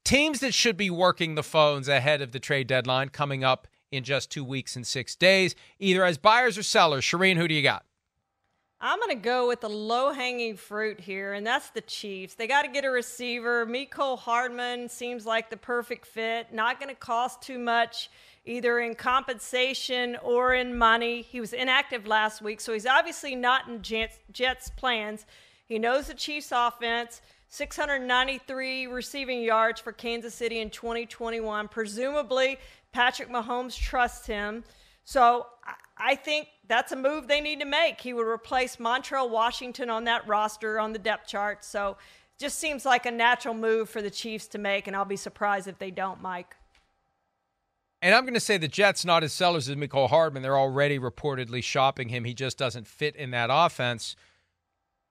Teams that should be working the phones ahead of the trade deadline coming up in just 2 weeks and 6 days, either as buyers or sellers. Charean, who do you got? I'm going to go with the low-hanging fruit here, and that's the Chiefs. They got to get a receiver. Mecole Hardman seems like the perfect fit. Not going to cost too much, either in compensation or in money. He was inactive last week, so he's obviously not in Jets' plans. He knows the Chiefs' offense. 693 receiving yards for Kansas City in 2021. Presumably, Patrick Mahomes trusts him. So I think that's a move they need to make. He would replace Montrell Washington on that roster on the depth chart. So just seems like a natural move for the Chiefs to make, and I'll be surprised if they don't, Mike. And I'm going to say the Jets, not as sellers as Mecole Hardman. They're already reportedly shopping him. He just doesn't fit in that offense.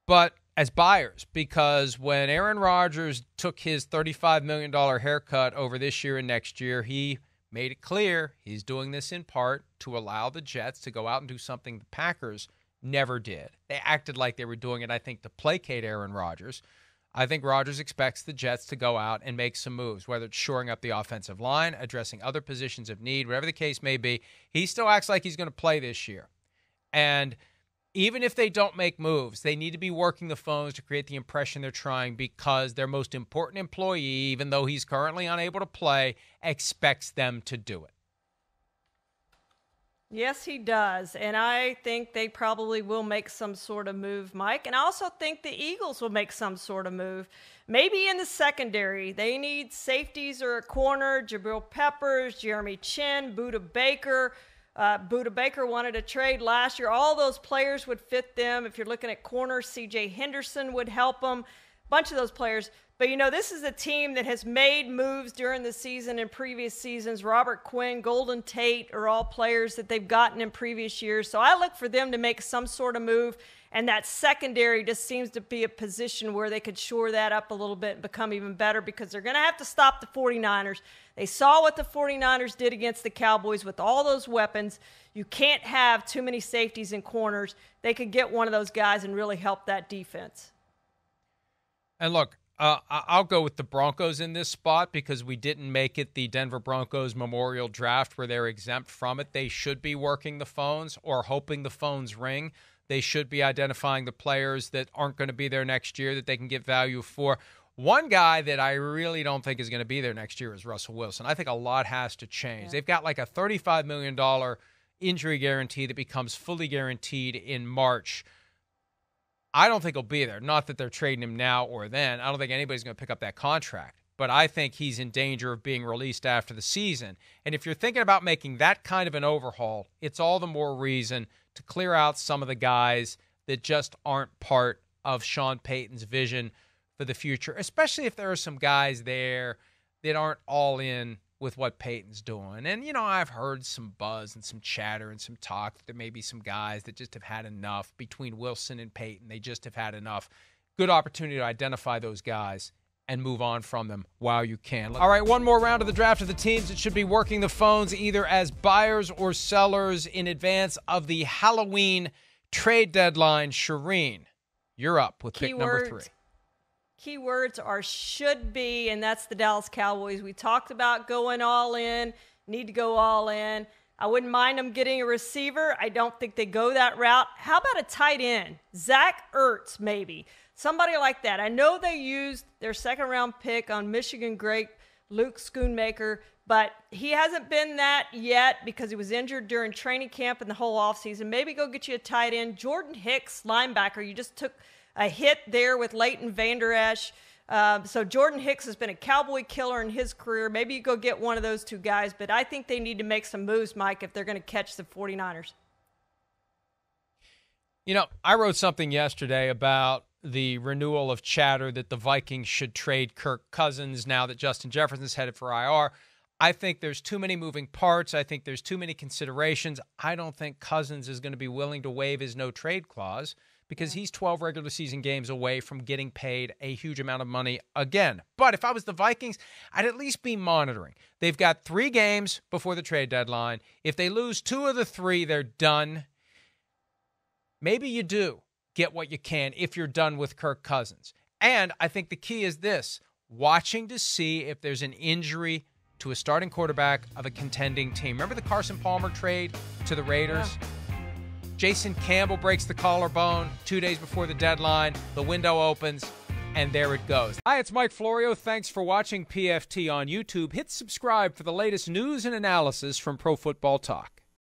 But as buyers, because when Aaron Rodgers took his $35 million haircut over this year and next year, he made it clear he's doing this in part to allow the Jets to go out and do something the Packers never did. They acted like they were doing it, I think, to placate Aaron Rodgers. I think Rodgers expects the Jets to go out and make some moves, whether it's shoring up the offensive line, addressing other positions of need, whatever the case may be. He still acts like he's going to play this year. And even if they don't make moves, they need to be working the phones to create the impression they're trying, because their most important employee, even though he's currently unable to play, expects them to do it. Yes, he does. And I think they probably will make some sort of move, Mike. And I also think the Eagles will make some sort of move. Maybe in the secondary. They need safeties or a corner. Jabril Peppers, Jeremy Chin, Budda Baker. Budda Baker wanted a trade last year. All those players would fit them. If you're looking at corners, C.J. Henderson would help them. A bunch of those players. But, this is a team that has made moves during the season and previous seasons. Robert Quinn, Golden Tate are all players that they've gotten in previous years. So I look for them to make some sort of move. And that secondary just seems to be a position where they could shore that up a little bit and become even better, because they're going to have to stop the 49ers. They saw what the 49ers did against the Cowboys with all those weapons. You can't have too many safeties and corners. They could get one of those guys and really help that defense. And look, I'll go with the Broncos in this spot, because we didn't make it the Denver Broncos Memorial Draft where they're exempt from it. They should be working the phones or hoping the phones ring. They should be identifying the players that aren't going to be there next year that they can get value for. One guy that I really don't think is going to be there next year is Russell Wilson. I think a lot has to change. Yeah. They've got like a $35 million injury guarantee that becomes fully guaranteed in March. I don't think he'll be there. Not that they're trading him now or then. I don't think anybody's going to pick up that contract. But I think he's in danger of being released after the season. And if you're thinking about making that kind of an overhaul, it's all the more reason to clear out some of the guys that just aren't part of Sean Payton's vision for the future, especially if there are some guys there that aren't all in with what Payton's doing. And, I've heard some buzz and some chatter and some talk that there may be some guys that just have had enough between Wilson and Payton. They just have had enough. Good opportunity to identify those guys and move on from them while you can. All right, one more round of the draft of the teams that should be working the phones either as buyers or sellers in advance of the Halloween trade deadline. Charean, you're up with pick number 3. Keywords are should be, and that's the Dallas Cowboys. We talked about going all in, need to go all in. I wouldn't mind them getting a receiver. I don't think they go that route. How about a tight end? Zach Ertz, maybe. Somebody like that. I know they used their second-round pick on Michigan great Luke Schoonmaker, but he hasn't been that yet because he was injured during training camp and the whole offseason. Maybe go get you a tight end. Jordan Hicks, linebacker. You just took a hit there with Leighton Vander Esch. So Jordan Hicks has been a Cowboy killer in his career. Maybe you go get one of those two guys, but I think they need to make some moves, Mike, if they're going to catch the 49ers. I wrote something yesterday about the renewal of chatter that the Vikings should trade Kirk Cousins now that Justin Jefferson's headed for IR. I think there's too many moving parts. I think there's too many considerations. I don't think Cousins is going to be willing to waive his no-trade clause because he's 12 regular season games away from getting paid a huge amount of money again. But if I was the Vikings, I'd at least be monitoring. They've got 3 games before the trade deadline. If they lose 2 of the 3, they're done. Maybe you do get what you can if you're done with Kirk Cousins. And I think the key is this. watching to see if there's an injury to a starting quarterback of a contending team. Remember the Carson Palmer trade to the Raiders? Yeah. Jason Campbell breaks the collarbone 2 days before the deadline. The window opens, and there it goes. Hi, it's Mike Florio. Thanks for watching PFT on YouTube. Hit subscribe for the latest news and analysis from Pro Football Talk.